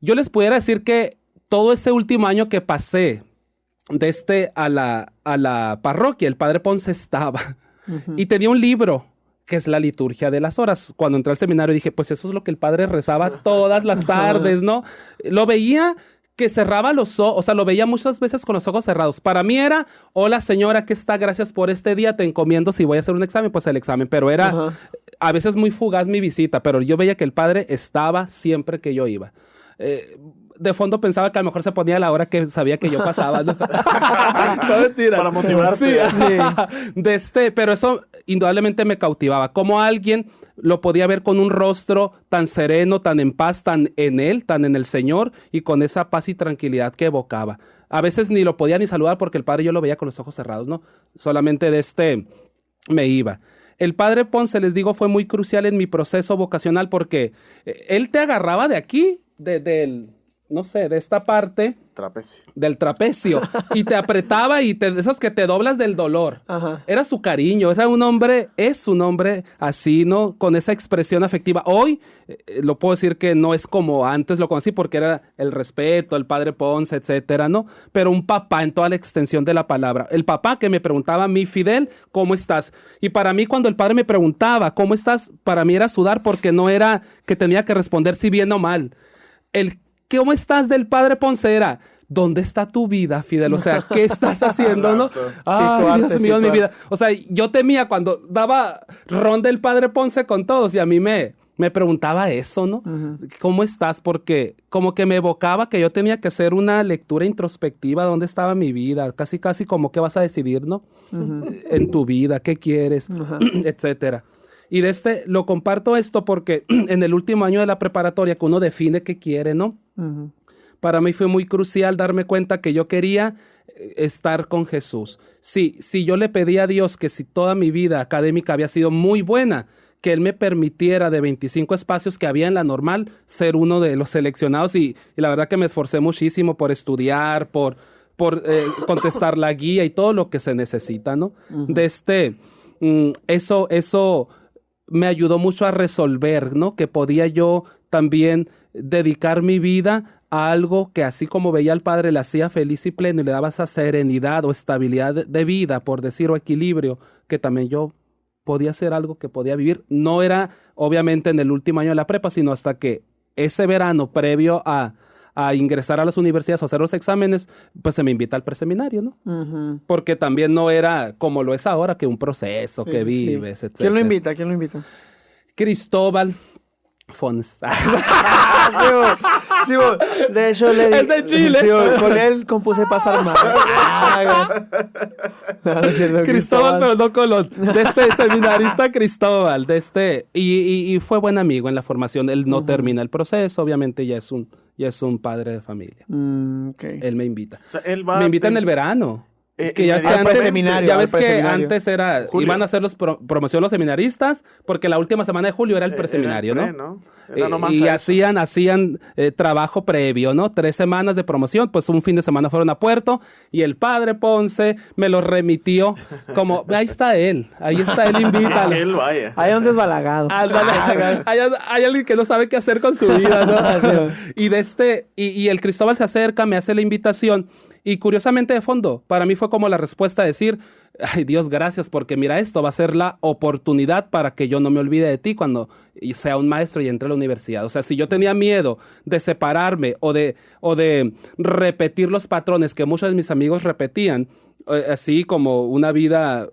Yo les pudiera decir que todo ese último año que pasé a la parroquia, el padre Ponce estaba... Y tenía un libro que es la liturgia de las horas. Cuando entré al seminario dije, pues eso es lo que el padre rezaba todas las tardes, ¿no? Lo veía que cerraba los ojos, o sea, lo veía muchas veces con los ojos cerrados. Para mí era, hola señora, ¿qué está? Gracias por este día, te encomiendo si voy a hacer un examen, pues el examen. Pero era a veces muy fugaz mi visita, pero yo veía que el padre estaba siempre que yo iba. de fondo pensaba que a lo mejor se ponía a la hora que sabía que yo pasaba, ¿no? Son mentiras. Para motivarte. Sí. Pero eso indudablemente me cautivaba. Como alguien lo podía ver con un rostro tan sereno, tan en paz, tan en él, tan en el Señor, y con esa paz y tranquilidad que evocaba. A veces ni lo podía ni saludar porque el padre yo lo veía con los ojos cerrados, ¿no? Solamente me iba. El padre Ponce, les digo, fue muy crucial en mi proceso vocacional porque él te agarraba de aquí, no sé, de esta parte. Trapecio. Del trapecio. Y te apretaba y de esos que te doblas del dolor. Ajá. Era su cariño. Es un hombre así, ¿no? Con esa expresión afectiva. Hoy lo puedo decir que no es como antes lo conocí porque era el respeto, el padre Ponce, etcétera, ¿no? Pero un papá en toda la extensión de la palabra. El papá que me preguntaba, mi Fidel, ¿cómo estás? Y para mí cuando el padre me preguntaba, ¿cómo estás? Para mí era sudar porque no era que tenía que responder si bien o mal. ¿Cómo estás del padre Ponce? Era, ¿dónde está tu vida, Fidel? O sea, ¿qué estás haciendo, no? Ay, Dios mío, mi vida. O sea, yo temía cuando daba ronda el padre Ponce con todos y a mí me preguntaba eso, ¿no? Uh-huh. ¿Cómo estás? Porque como que me evocaba que yo tenía que hacer una lectura introspectiva de dónde estaba mi vida. Casi como qué vas a decidir, ¿no? Uh-huh. En tu vida, qué quieres, uh-huh. etcétera. Y lo comparto esto porque en el último año de la preparatoria que uno define qué quiere, ¿no? Uh-huh. Para mí fue muy crucial darme cuenta que yo quería estar con Jesús. Sí, yo le pedí a Dios que si toda mi vida académica había sido muy buena, que Él me permitiera de 25 espacios que había en la normal ser uno de los seleccionados y la verdad que me esforcé muchísimo por estudiar, por contestar la guía y todo lo que se necesita, ¿no? Uh-huh. Eso me ayudó mucho a resolver, ¿no? Que podía yo también dedicar mi vida a algo que así como veía al padre le hacía feliz y pleno y le daba esa serenidad o estabilidad de vida, por decir, o equilibrio, que también yo podía hacer algo que podía vivir. No era obviamente en el último año de la prepa, sino hasta que ese verano previo a ingresar a las universidades o hacer los exámenes, pues se me invita al preseminario, ¿no? Uh-huh. Porque también no era como lo es ahora, que un proceso, sí, que vives, etc. ¿Quién lo invita? Cristóbal Fons. Sí, de hecho, es de Chile. Sí, con él compuse Pasar Mal. Cristóbal, pero no Colón. De este seminarista Cristóbal. Y fue buen amigo en la formación. Él no termina el proceso, obviamente ya es un padre de familia. Okay. Él me invita. O sea, me invita en el verano. Que ya es que antes era, julio. Iban a hacer promoción los seminaristas, porque la última semana de julio era el preseminario, ¿no? Y hacían trabajo previo, ¿no? 3 semanas de promoción, pues un fin de semana fueron a Puerto, y el padre Ponce me lo remitió como, ahí está él invítalo. Él vaya. Hay un desbalagado. Hay alguien que no sabe qué hacer con su vida, ¿no? Y el Cristóbal se acerca, me hace la invitación. Y curiosamente de fondo, para mí fue como la respuesta a decir, ay Dios, gracias, porque mira, esto va a ser la oportunidad para que yo no me olvide de ti cuando sea un maestro y entre a la universidad. O sea, si yo tenía miedo de separarme o de repetir los patrones que muchos de mis amigos repetían, así como una vida,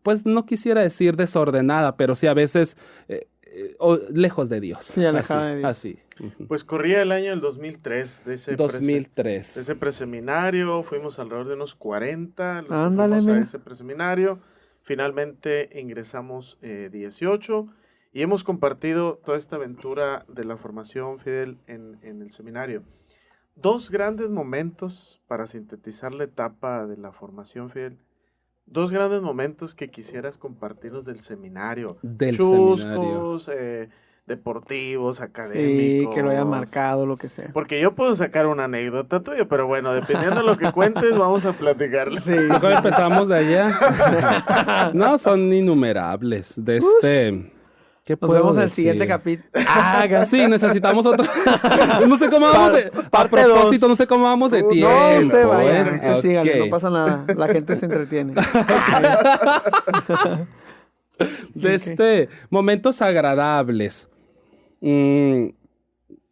pues no quisiera decir desordenada, pero sí a veces lejos de Dios. Sí, alejada de Dios. Así. Pues corría el año del 2003 de ese ese preseminario, fuimos alrededor de unos 40 los Ándale, que fuimos a ese preseminario, finalmente ingresamos 18 y hemos compartido toda esta aventura de la formación, Fidel, en el seminario. 2 grandes momentos para sintetizar la etapa de la formación, Fidel. 2 grandes momentos que quisieras compartirnos del seminario. Chuscos, deportivos, académicos. Sí, que lo hayan marcado, lo que sea. Porque yo puedo sacar una anécdota tuya, pero bueno, dependiendo de lo que cuentes, vamos a platicarla. Sí, mejor empezamos de allá. No, son innumerables. ¿Qué Nos vemos en el decir? siguiente capítulo. Sí, necesitamos otro. No sé cómo vamos a propósito, no sé cómo vamos de tiempo. No, usted vaya, síganle, no pasa nada. La gente se entretiene. Momentos agradables.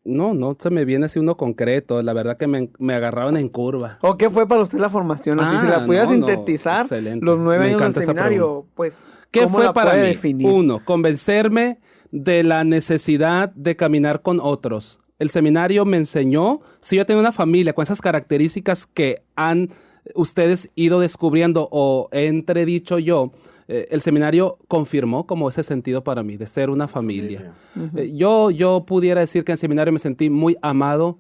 No se me viene así uno concreto. La verdad que me agarraban en curva. ¿O qué fue para usted la formación? Si la pudiera sintetizar, los 9 años del seminario, pues, ¿qué fue para mí? Definir? 1, convencerme de la necesidad de caminar con otros El seminario me enseñó, si yo tengo una familia con esas características que han ustedes ido descubriendo o he entredicho yo, el seminario confirmó como ese sentido para mí, de ser una familia. Yo pudiera decir que en el seminario me sentí muy amado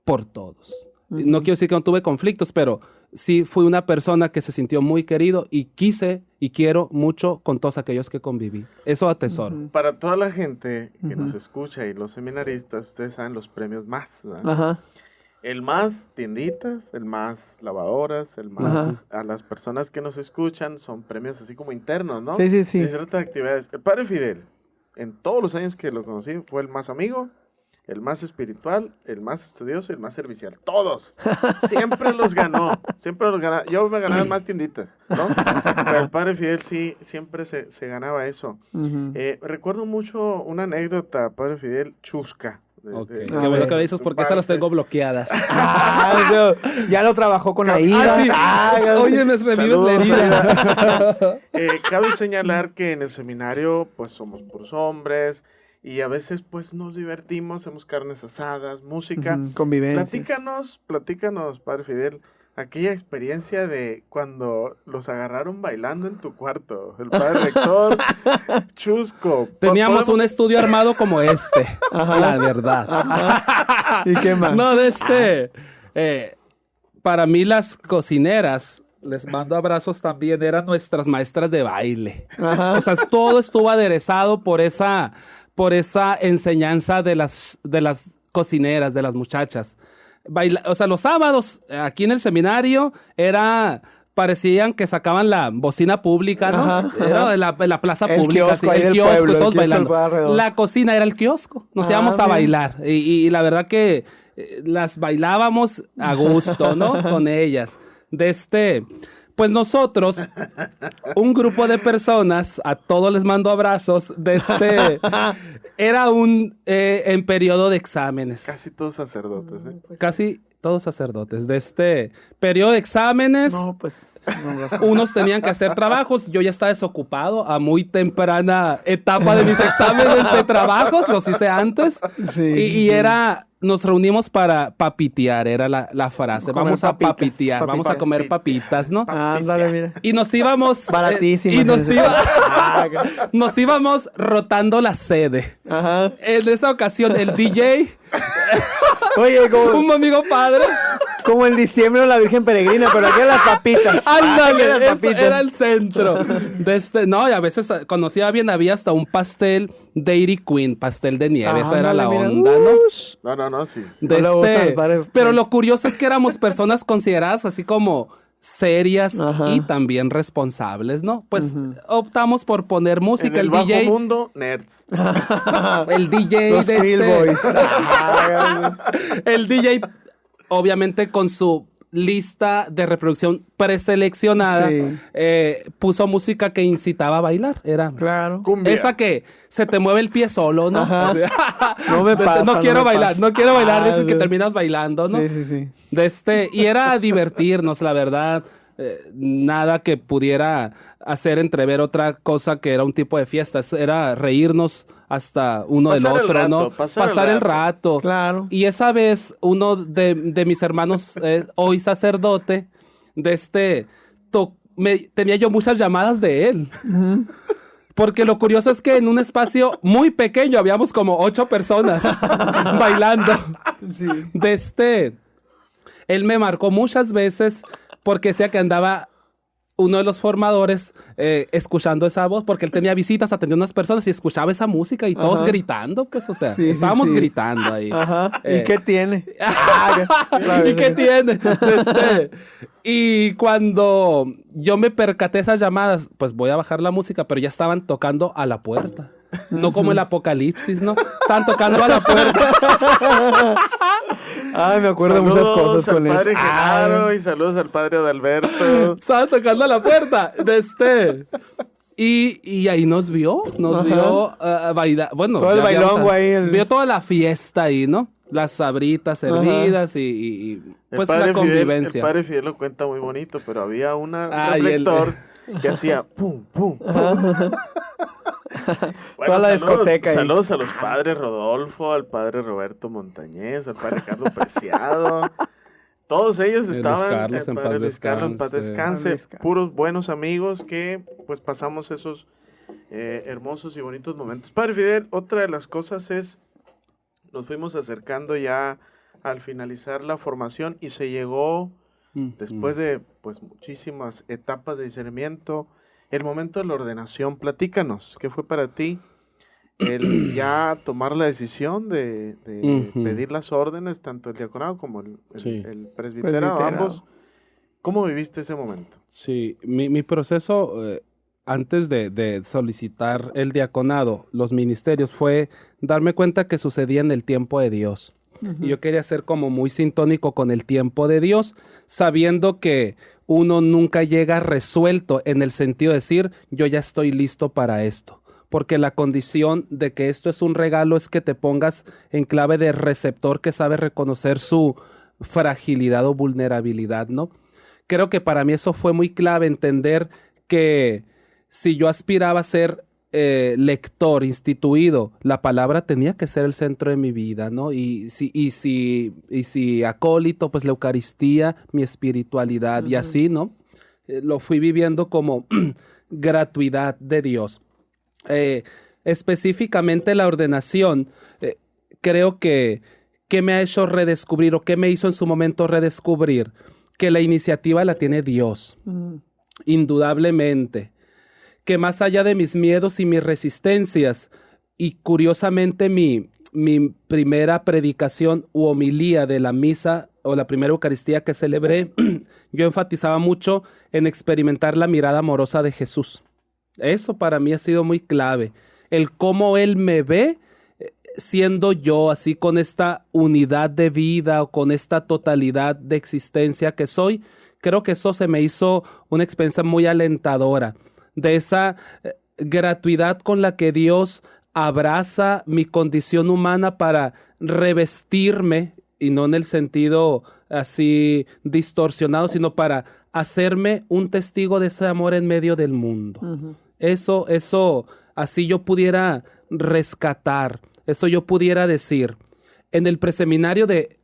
por todos. No quiero decir que no tuve conflictos, pero sí fui una persona que se sintió muy querido y quise y quiero mucho con todos aquellos que conviví. Eso atesoro. Para toda la gente que nos escucha y los seminaristas, ustedes saben los premios más, ¿verdad? Ajá. El más tienditas, el más lavadoras, el más a las personas que nos escuchan son premios así como internos, ¿no? Sí, sí, sí. De ciertas actividades. El Padre Fidel, en todos los años que lo conocí, fue el más amigo, el más espiritual, el más estudioso y el más servicial. Todos. Siempre los ganó. Siempre los ganaba. Yo me ganaba más tienditas, ¿no? Pero el Padre Fidel sí, siempre se ganaba eso. Recuerdo mucho una anécdota, Padre Fidel, chusca. Qué bueno que lo dices porque esas las tengo bloqueadas. Ya lo trabajó con Aida. Sí. Oye, me revives la herida. Cabe señalar que en el seminario pues somos puros hombres y a veces pues nos divertimos, hacemos carnes asadas, música. Convivencia. Platícanos, Padre Fidel, aquella experiencia de cuando los agarraron bailando en tu cuarto. El Padre Rector, chusco. Teníamos un estudio armado como este, la verdad. ¿Y qué más? No, para mí las cocineras, les mando abrazos también, eran nuestras maestras de baile. O sea, todo estuvo aderezado por esa enseñanza de las cocineras, de las muchachas. O sea, los sábados aquí en el seminario parecían que sacaban la bocina pública, ¿no? Era en la plaza pública, kiosco, el kiosco, pueblo, todos bailando. La cocina era el kiosco, nos íbamos a bailar y la verdad que las bailábamos a gusto, ¿no? Con ellas. Pues nosotros, un grupo de personas, a todos les mando abrazos, era en periodo de exámenes. Casi todos sacerdotes, ¿eh? Casi todos sacerdotes. Periodo de exámenes, No, pues. unos tenían que hacer trabajos. Yo ya estaba desocupado a muy temprana etapa de mis exámenes de trabajos, los hice antes. Y nos reunimos para papitear, era la frase. Vamos a papitear, vamos a comer papitas, ¿no? Ándale, mira. Y nos íbamos... Baratísimas. nos íbamos rotando la sede. Ajá. En esa ocasión, el DJ... Oye, un amigo padre... Como en diciembre de la Virgen Peregrina, pero aquí eran las papitas. Ándale, era el centro. No, y a veces conocía bien, había hasta un pastel Dairy Queen, pastel de nieve. Esa era la onda, ¿no? No, sí. Pero lo curioso es que éramos personas consideradas así como serias y también responsables, ¿no? Pues optamos por poner música. En el bajo mundo, nerds. El DJ Los Boys. El DJ, obviamente con su lista de reproducción preseleccionada, puso música que incitaba a bailar. Era cumbia. Esa que se te mueve el pie solo, ¿no? No me pasa. No quiero bailar, dices que terminas bailando, ¿no? Sí. Y era divertirnos, la verdad. Nada que pudiera hacer entrever otra cosa que era un tipo de fiestas. Era reírnos hasta uno del otro, ¿no? Pasar el rato. Claro. Y esa vez, uno de mis hermanos, hoy sacerdote, tenía yo muchas llamadas de él. Porque lo curioso es que en un espacio muy pequeño habíamos como 8 personas bailando. Él me marcó muchas veces porque decía que andaba uno de los formadores escuchando esa voz, porque él tenía visitas, atendía a unas personas y escuchaba esa música y todos gritando, pues, o sea, estábamos gritando ahí. ¿Y qué tiene? ¿Y qué tiene? Y cuando yo me percaté esas llamadas, pues voy a bajar la música, pero ya estaban tocando a la puerta. No como el Apocalipsis, ¿no? Estaban tocando a la puerta. Ay, me acuerdo de muchas cosas con eso. Saludos al padre Genaro y saludos al padre Adalberto. Estaban tocando a la puerta Y ahí nos vio bailar. Bueno, todo el bailongo ahí. Vio toda la fiesta ahí, ¿no? Las sabritas servidas y pues la convivencia. El padre Fidel lo cuenta muy bonito, pero había un reflector que hacía pum, pum, pum. Bueno, Toda la discoteca ahí. saludos a los padres Rodolfo, al padre Roberto Montañez, al padre Ricardo Preciado. Todos ellos estaban, Carlos, en paz Luis Carlos, en paz descanse, Luis Carlos. puros buenos amigos que pues pasamos esos hermosos y bonitos momentos. Padre Fidel, otra de las cosas es, nos fuimos acercando ya al finalizar la formación y se llegó, después de pues muchísimas etapas de discernimiento, el momento de la ordenación. Platícanos, ¿qué fue para ti el ya tomar la decisión de pedir las órdenes, tanto el diaconado como el presbiterado, ambos? ¿Cómo viviste ese momento? Sí, mi proceso antes de solicitar el diaconado, los ministerios, fue darme cuenta que sucedía en el tiempo de Dios. Y yo quería ser como muy sintónico con el tiempo de Dios, sabiendo que uno nunca llega resuelto en el sentido de decir, yo ya estoy listo para esto. Porque la condición de que esto es un regalo es que te pongas en clave de receptor que sabe reconocer su fragilidad o vulnerabilidad, ¿no? Creo que para mí eso fue muy clave, entender que si yo aspiraba a ser lector, instituido, la palabra tenía que ser el centro de mi vida, ¿no? Y si acólito, pues la Eucaristía, mi espiritualidad, y así, ¿no? Lo fui viviendo como gratuidad de Dios. Específicamente la ordenación, creo que me ha hecho redescubrir o que me hizo en su momento redescubrir que la iniciativa la tiene Dios, indudablemente, que más allá de mis miedos y mis resistencias, y curiosamente mi primera predicación u homilía de la misa o la primera Eucaristía que celebré, yo enfatizaba mucho en experimentar la mirada amorosa de Jesús. Eso para mí ha sido muy clave. El cómo Él me ve siendo yo, así con esta unidad de vida o con esta totalidad de existencia que soy. Creo que eso se me hizo una experiencia muy alentadora. De esa gratuidad con la que Dios abraza mi condición humana para revestirme, y no en el sentido así distorsionado, sino para hacerme un testigo de ese amor en medio del mundo. Eso, así yo pudiera rescatar, eso yo pudiera decir. En el preseminario de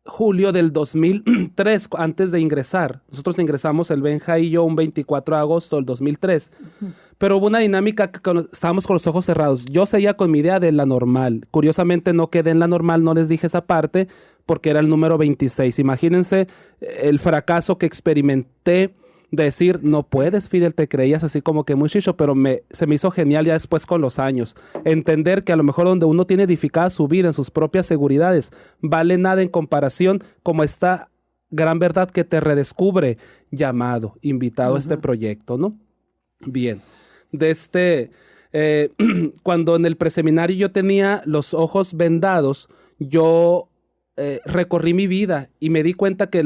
julio del 2003, antes de ingresar, nosotros ingresamos el Benja y yo un 24 de agosto del 2003, pero hubo una dinámica que estábamos con los ojos cerrados. Yo seguía con mi idea de la normal. Curiosamente no quedé en la normal, no les dije esa parte, porque era el número 26. Imagínense el fracaso que experimenté de decir, no puedes, Fidel, te creías así como que muy chicho, pero se me hizo genial ya después con los años. Entender que a lo mejor donde uno tiene edificada su vida en sus propias seguridades, vale nada en comparación como esta gran verdad que te redescubre, llamado, invitado a este proyecto, ¿no? Bien, cuando en el preseminario yo tenía los ojos vendados, yo recorrí mi vida y me di cuenta que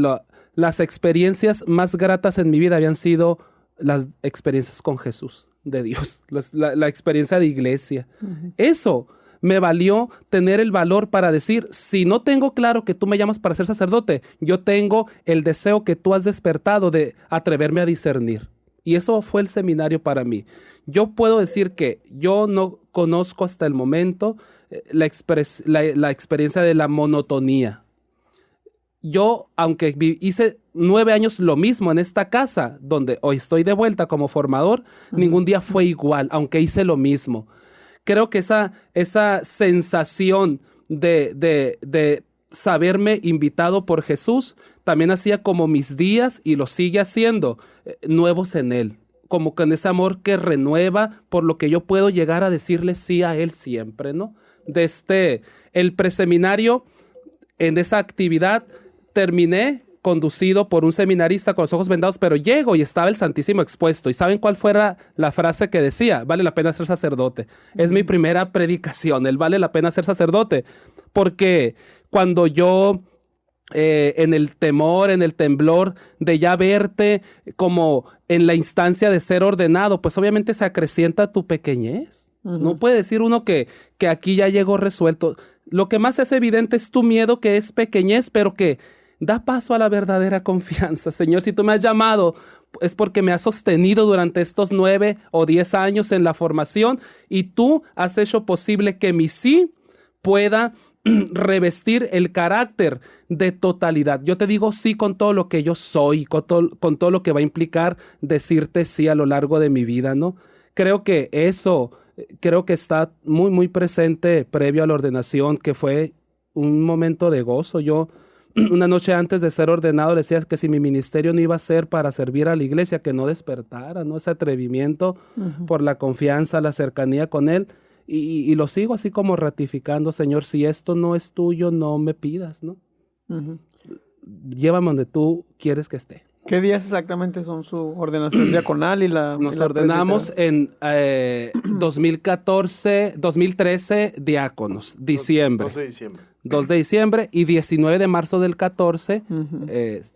las experiencias más gratas en mi vida habían sido las experiencias con Jesús, de Dios, la experiencia de iglesia. Eso me valió tener el valor para decir, si no tengo claro que tú me llamas para ser sacerdote, yo tengo el deseo que tú has despertado de atreverme a discernir. Y eso fue el seminario para mí. Yo puedo decir que yo no conozco hasta el momento la experiencia de la monotonía. Yo, aunque hice 9 años lo mismo en esta casa, donde hoy estoy de vuelta como formador, ningún día fue igual, aunque hice lo mismo. Creo que esa sensación de saberme invitado por Jesús también hacía como mis días, y lo sigue haciendo, nuevos en Él. Como con ese amor que renueva, por lo que yo puedo llegar a decirle sí a Él siempre, ¿no? El preseminario, en esa actividad, terminé conducido por un seminarista con los ojos vendados, pero llego y estaba el Santísimo expuesto. ¿Y saben cuál fuera la frase que decía? Vale la pena ser sacerdote. Es mi primera predicación, el vale la pena ser sacerdote. Porque cuando yo, en el temor, en el temblor de ya verte como en la instancia de ser ordenado, pues obviamente se acrecienta tu pequeñez. No puede decir uno que aquí ya llegó resuelto. Lo que más es evidente es tu miedo, que es pequeñez, pero que da paso a la verdadera confianza. Señor, si tú me has llamado, es porque me has sostenido durante estos 9 o 10 años en la formación y tú has hecho posible que mi sí pueda revestir el carácter de totalidad. Yo te digo sí con todo lo que yo soy, con todo lo que va a implicar decirte sí a lo largo de mi vida, ¿no? Creo que está muy, muy presente previo a la ordenación, que fue un momento de gozo. Yo, una noche antes de ser ordenado, le decía que si mi ministerio no iba a ser para servir a la iglesia, que no despertara, ¿no? Ese atrevimiento por la confianza, la cercanía con Él. Y lo sigo así como ratificando, Señor, si esto no es tuyo, no me pidas, ¿no? Llévame donde tú quieres que esté. ¿Qué días exactamente son su ordenación diaconal y la... Nos ordenamos en 2013 diáconos, diciembre. 2 de diciembre. 2 de diciembre y 19 de marzo del 14,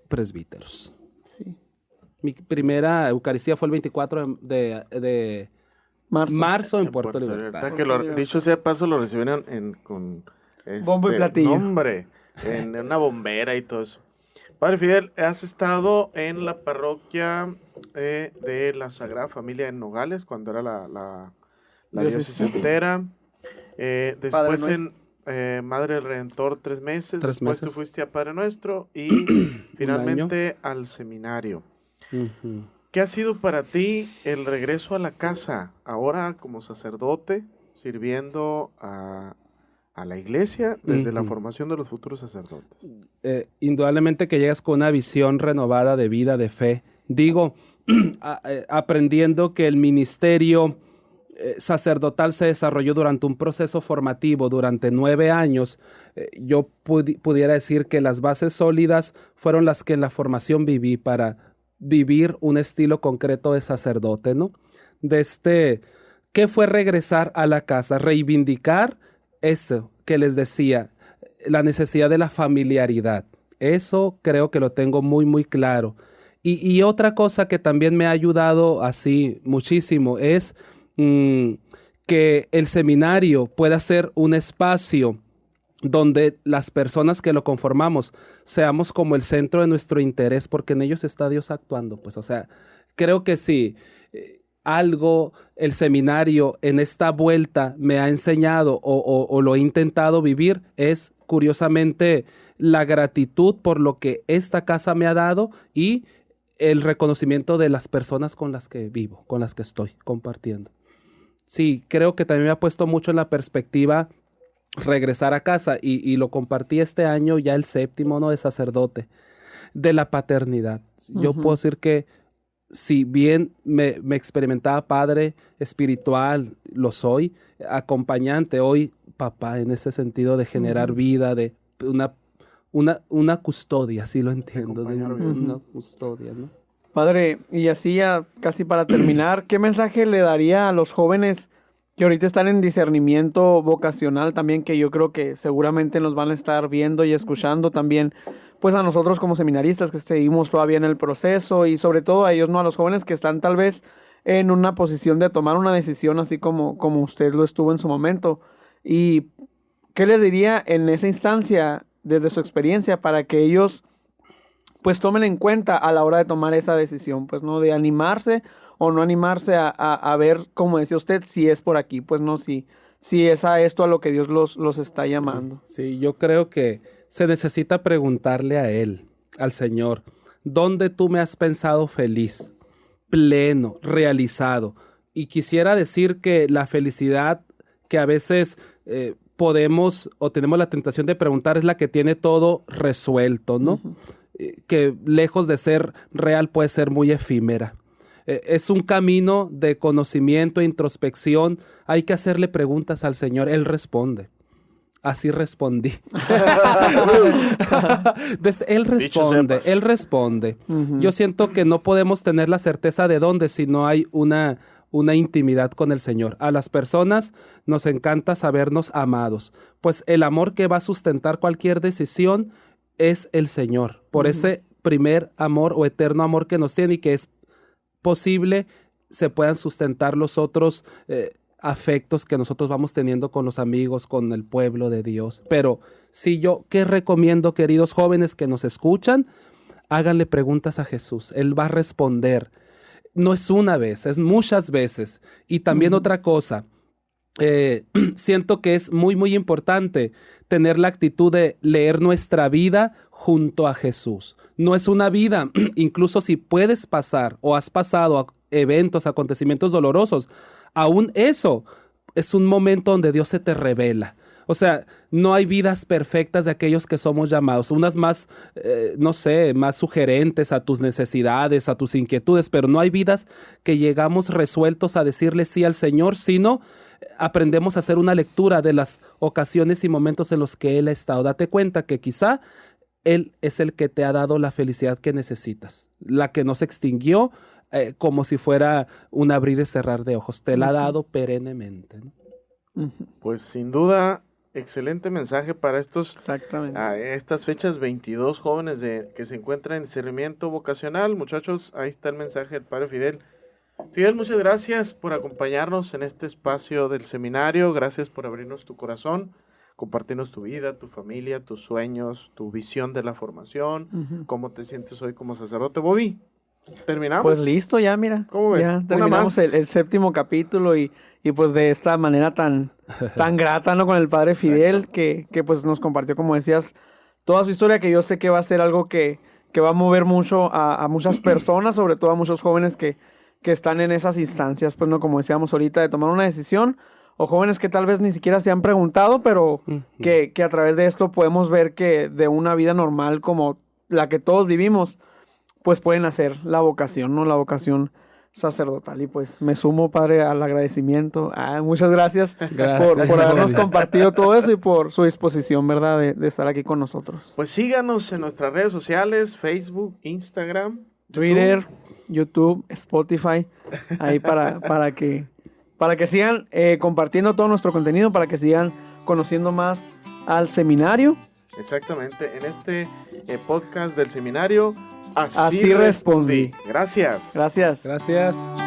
presbíteros. Sí. Mi primera Eucaristía fue el 24 de marzo en Puerto Libertad. Que dicho sea de paso, lo recibieron con bombo y platillo. Nombre, en una bombera y todo eso. Padre Fidel, has estado en la parroquia de la Sagrada Familia en Nogales, cuando era la diócesis entera. Después en Madre del Redentor 3 meses. Después te fuiste a Padre Nuestro y finalmente al seminario. ¿Qué ha sido para ti el regreso a la casa, ahora como sacerdote, sirviendo a la iglesia desde la formación de los futuros sacerdotes? Indudablemente que llegas con una visión renovada de vida, de fe. Digo, aprendiendo que el ministerio sacerdotal se desarrolló durante un proceso formativo durante 9 años, yo pudiera decir que las bases sólidas fueron las que en la formación viví para vivir un estilo concreto de sacerdote, ¿no? ¿Qué fue regresar a la casa? Reivindicar eso que les decía, la necesidad de la familiaridad. Eso creo que lo tengo muy, muy claro. Y otra cosa que también me ha ayudado así muchísimo es que el seminario pueda ser un espacio donde las personas que lo conformamos seamos como el centro de nuestro interés, porque en ellos está Dios actuando. Pues, o sea, creo que sí, algo el seminario en esta vuelta me ha enseñado o lo he intentado vivir es, curiosamente, la gratitud por lo que esta casa me ha dado y el reconocimiento de las personas con las que vivo, con las que estoy compartiendo. Sí, creo que también me ha puesto mucho en la perspectiva regresar a casa y lo compartí este año ya el 7º, ¿no?, de sacerdote, de la paternidad. Yo puedo decir que si bien me experimentaba padre espiritual, lo soy, acompañante, hoy papá, en ese sentido de generar vida, de una custodia, así lo entiendo, de una custodia, ¿no? Padre, y así ya casi para terminar, ¿qué mensaje le daría a los jóvenes que ahorita están en discernimiento vocacional también, que yo creo que seguramente nos van a estar viendo y escuchando también, pues a nosotros como seminaristas que seguimos todavía en el proceso, y sobre todo a ellos, ¿no?, a los jóvenes que están tal vez en una posición de tomar una decisión así como usted lo estuvo en su momento? ¿Y qué les diría en esa instancia desde su experiencia para que ellos pues tomen en cuenta a la hora de tomar esa decisión, pues, ¿no?, de animarse o no animarse a ver, como decía usted, si es por aquí, pues, no, si es a esto a lo que Dios los está llamando? Sí, yo creo que se necesita preguntarle a Él, al Señor, ¿dónde tú me has pensado feliz, pleno, realizado? Y quisiera decir que la felicidad que a veces podemos o tenemos la tentación de preguntar es la que tiene todo resuelto, ¿no? Que lejos de ser real puede ser muy efímera. Es un camino de conocimiento e introspección. Hay que hacerle preguntas al Señor. Él responde. Así respondí. Él responde. Yo siento que no podemos tener la certeza de dónde si no hay una intimidad con el Señor. A las personas nos encanta sabernos amados, pues el amor que va a sustentar cualquier decisión es el Señor, por ese primer amor o eterno amor que nos tiene y que es posible se puedan sustentar los otros afectos que nosotros vamos teniendo con los amigos, con el pueblo de Dios. Pero si yo, ¿qué recomiendo, queridos jóvenes que nos escuchan? Háganle preguntas a Jesús. Él va a responder. No es una vez, es muchas veces. Y también otra cosa, siento que es muy, muy importante tener la actitud de leer nuestra vida junto a Jesús. No es una vida, incluso si puedes pasar o has pasado a eventos, acontecimientos dolorosos, aún eso es un momento donde Dios se te revela. O sea, no hay vidas perfectas de aquellos que somos llamados, unas más, no sé, más sugerentes a tus necesidades, a tus inquietudes, pero no hay vidas que llegamos resueltos a decirle sí al Señor, sino aprendemos a hacer una lectura de las ocasiones y momentos en los que Él ha estado. Date cuenta que quizá Él es el que te ha dado la felicidad que necesitas, la que no se extinguió como si fuera un abrir y cerrar de ojos, te la ha dado perennemente, ¿no? Pues sin duda, excelente mensaje para Exactamente. estas fechas, 22 jóvenes que se encuentran en discernimiento vocacional. Muchachos, ahí está el mensaje del Padre Fidel. Fidel, muchas gracias por acompañarnos en este espacio del seminario. Gracias por abrirnos tu corazón, compartirnos tu vida, tu familia, tus sueños, tu visión de la formación, cómo te sientes hoy como sacerdote. Bobby, ¿terminamos? Pues listo, ya mira. ¿Cómo ves? Ya terminamos el séptimo capítulo y pues de esta manera tan grata, ¿no? Con el Padre Fidel, que pues nos compartió, como decías, toda su historia, que yo sé que va a ser algo que va a mover mucho a muchas personas, sobre todo a muchos jóvenes que están en esas instancias, pues, ¿no? Como decíamos ahorita, de tomar una decisión, o jóvenes que tal vez ni siquiera se han preguntado, pero que a través de esto podemos ver que de una vida normal como la que todos vivimos, pues pueden hacer la vocación, ¿no? La vocación sacerdotal. Y pues me sumo, Padre, al agradecimiento. Muchas gracias, por habernos compartido todo eso y por su disposición, ¿verdad? De estar aquí con nosotros. Pues síganos en nuestras redes sociales, Facebook, Instagram, Twitter, YouTube, Spotify, ahí para que sigan compartiendo todo nuestro contenido, para que sigan conociendo más al seminario. Exactamente, en este podcast del seminario, Así respondí. Gracias. Gracias. Gracias.